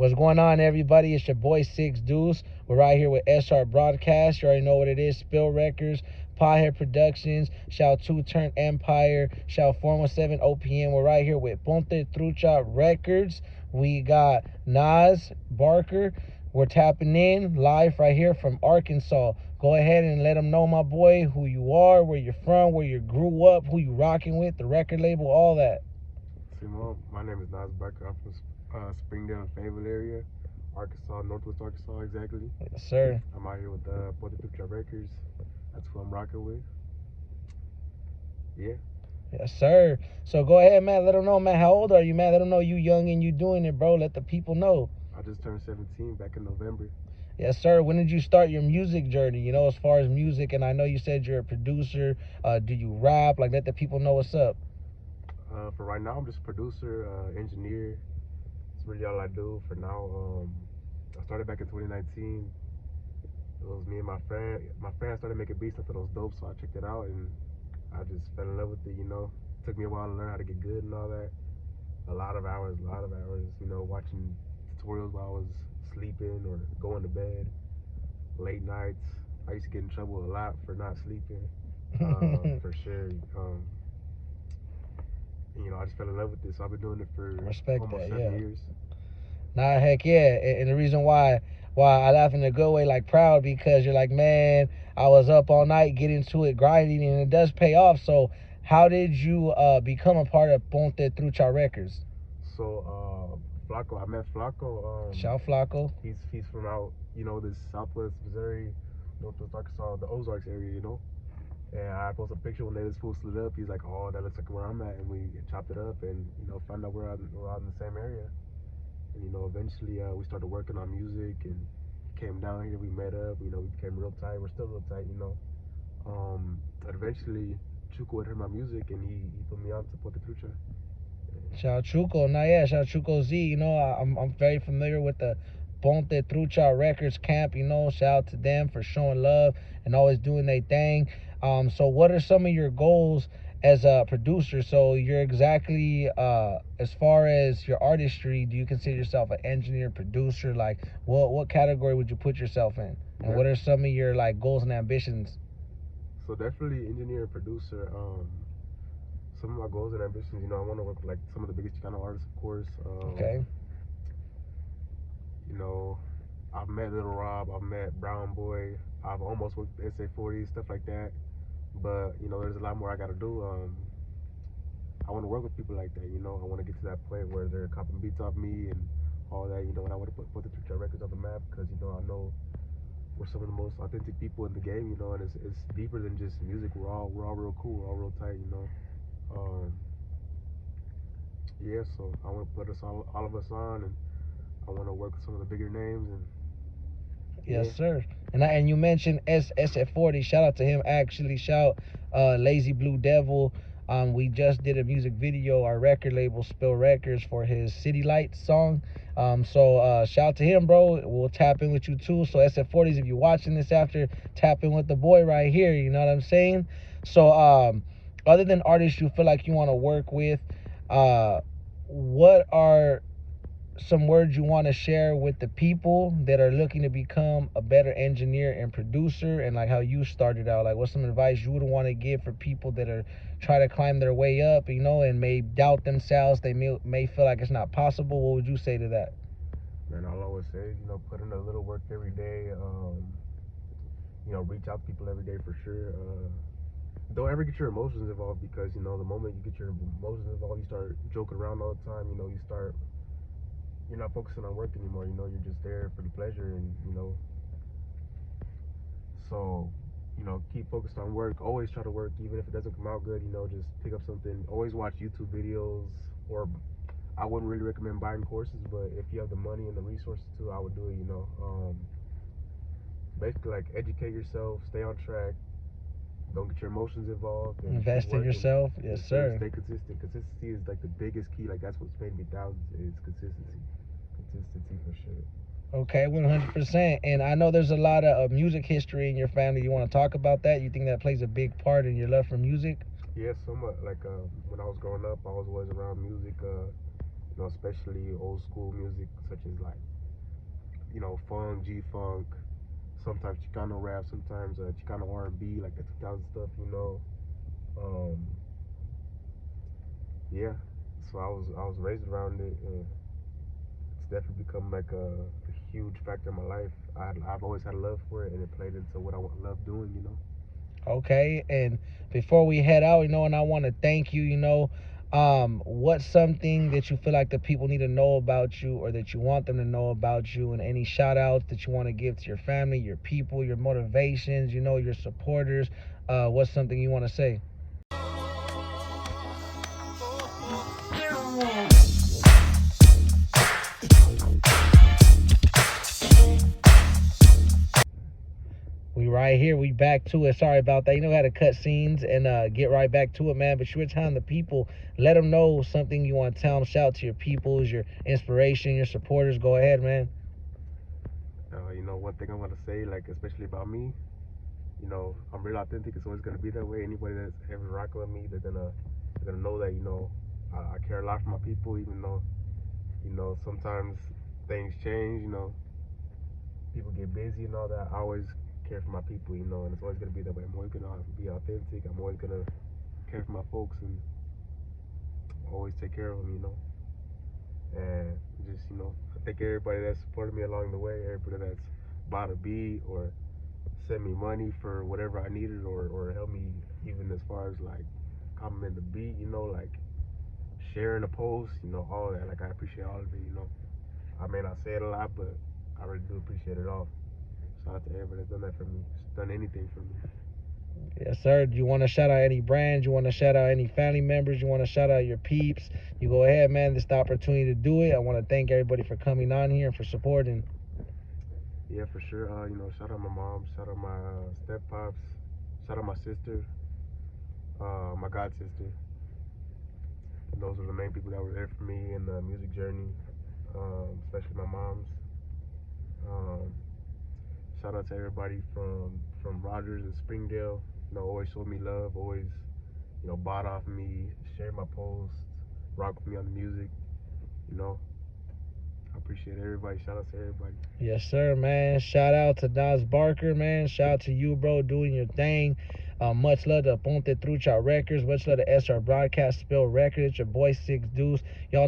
What's going on, everybody? It's your boy Six Deuce. We're right here with SR Broadcast. You already know what it is. Spill Records, Piehead Productions, Shao 2 Turn Empire, Shao 417 OPM. We're right here with Ponte Trucha Records. We got Nas Barker. We're tapping in live right here from Arkansas. Go ahead and let them know, my boy, who you are, where you're from, where you grew up, who you rocking with, the record label, all that. Simone, my name is Nas Barker. I'm from Springdale and Fayetteville area, Arkansas, Northwest Arkansas, exactly. Yes, sir. I'm out here with Ponte Trucha Records. That's who I'm rocking with. Yeah. Yes, sir. So go ahead, man. Let them know, man. How old are you, man? Let them know you young and you doing it, bro. Let the people know. I just turned 17 back in November. Yes, sir. When did you start your music journey? You know, as far as music, and I know you said you're a producer. Do you rap? Like, let the people know what's up. For right now, I'm just a producer, engineer. That's really all I do for now. I started back in 2019. It was me and my friend. My friend started making beats. I thought it was dope, so I checked it out and I just fell in love with it. It took me a while to learn how to get good and all that. A lot of hours. Watching tutorials while I was sleeping or going to bed. Late nights. I used to get in trouble a lot for not sleeping. For sure. I just fell in love with this. So I've been doing it for Respect almost that, 7 years. Nah, heck yeah. And the reason why I laugh in a good way, like proud, because you're like, man, I was up all night getting to it, grinding, and it does pay off. So how did you become a part of Ponte Trucha Records? So Flacco, I met Flacco. Shao Flacco. He's from out, this Southwest Missouri, Northwest Arkansas, the Ozarks area. And I posted a picture one day. This fool slid up. He's like, "Oh, that looks like where I'm at," and we chopped it up and found out we're out in the same area. And eventually we started working on music, and he came down here. We met up. We became real tight. We're still real tight. But eventually, Chuco had heard my music, and he put me on to Ponte Trucha. Shao Chuco. Nah, yeah, Shao Chuco Z. I'm very familiar with the Ponte Trucha Records camp. Shout out to them for showing love and always doing their thing. So what are some of your goals as a producer? So you're exactly as far as your artistry, do you consider yourself an engineer, producer? Like what category would you put yourself in? And what are some of your like goals and ambitions? So definitely engineer and producer. Some of my goals and ambitions, I want to work with like some of the biggest Chicano artists, of course. Okay. I've met Little Rob, I've met Brown Boy, I've almost worked with SA40, stuff like that. But there's a lot more I got to do. I want to work with people like that. I want to get to that point where they're copying beats off me and all that. And I want to put the Trucha Records on the map because I know we're some of the most authentic people in the game. And it's deeper than just music. We're all real cool. We're all real tight. Um, yeah. So I want to put us all of us on, and I want to work with some of the bigger names and. Yes, Yeah. sir. And you mentioned SF40. Shout out to him. Actually, shout Lazy Blue Devil. We just did a music video, our record label Spill Records, for his City Lights song. So shout out to him, bro. We'll tap in with you too. So SF40s, if you're watching this after, tap in with the boy right here. You know what I'm saying? So other than artists you feel like you want to work with, what are some words you want to share with the people that are looking to become a better engineer and producer, and like how you started out? Like, what's some advice you would want to give for people that are trying to climb their way up, and may doubt themselves, they may feel like it's not possible? What would you say to that? Man, I'll always say, put in a little work every day. Reach out to people every day for sure. Don't ever get your emotions involved because the moment you get your emotions involved, you start joking around all the time. You're not focusing on work anymore. You're just there for the pleasure, and so keep focused on work. Always try to work, even if it doesn't come out good. Just pick up something. Always watch YouTube videos, or I wouldn't really recommend buying courses, but if you have the money and the resources to, I would do it. Basically, like, educate yourself, stay on track, don't get your emotions involved, and Invest in yourself. Yes, sir. stay consistent. Consistency is like the biggest key. Like, that's what's made me thousands, is consistency for sure. Okay, 100%. And I know there's a lot of music history in your family. You want to talk about that? You think that plays a big part in your love for music? Yeah, somewhat. Like, when I was growing up, I was always around music. You know, especially old school music such as like, you know, funk, G funk, sometimes Chicano rap, sometimes Chicano R&B, like the 2000 stuff. You know, um, yeah. So I was raised around it, and it's definitely become like a huge factor in my life. I've always had a love for it, and it played into what I love doing. You know. Okay, and before we head out, and I want to thank you, what's something that you feel like the people need to know about you or that you want them to know about you, and any shout outs that you want to give to your family, your people, your motivations, your supporters? What's something you want to say? We right here. We back to it. Sorry about that. We had to cut scenes and get right back to it, man. But you're telling the people, let them know something you want to tell them. Shout out to your peoples, your inspiration, your supporters. Go ahead, man. You know, one thing I want to say, like especially about me, you know, I'm real authentic. It's always gonna be that way. Anybody that's ever rocking with me, they're gonna know that, you know, I care a lot for my people, even though, you know, sometimes things change. You know, people get busy and all that. I always care for my people, you know, and it's always gonna be that way. I'm always gonna be authentic. I'm always gonna care for my folks and always take care of them, you know. And just, you know, I thank everybody that supported me along the way, everybody that's bought a beat or sent me money for whatever I needed, or help me even as far as like compliment the beat, you know, like sharing a post, you know, all that. Like I appreciate all of it, you know. I may not say it a lot, but I really do appreciate it all. Shout out to everybody that's done that for me. It's done anything for me. Yes, sir. Do you want to shout out any brands? You want to shout out any family members? You want to shout out your peeps? You go ahead, man. This is the opportunity to do it. I want to thank everybody for coming on here and for supporting. Yeah, for sure. You know, shout out my mom, shout out my step pops, shout out my sister, my god sister. Those were the main people that were there for me in the music journey, especially my mom's. Um, Shout out to everybody from Rogers and Springdale. You know, always showed me love, always, you know, bought off me, shared my posts, rock with me on the music. You know, I appreciate everybody. Shout out to everybody. Yes, sir, man. Shout out to Nas Barker, man. Shout out to you, bro, doing your thing. Much love to Ponte Trucha Records. Much love to SR Broadcast Spill Records. It's your boy Six Deuce. Y'all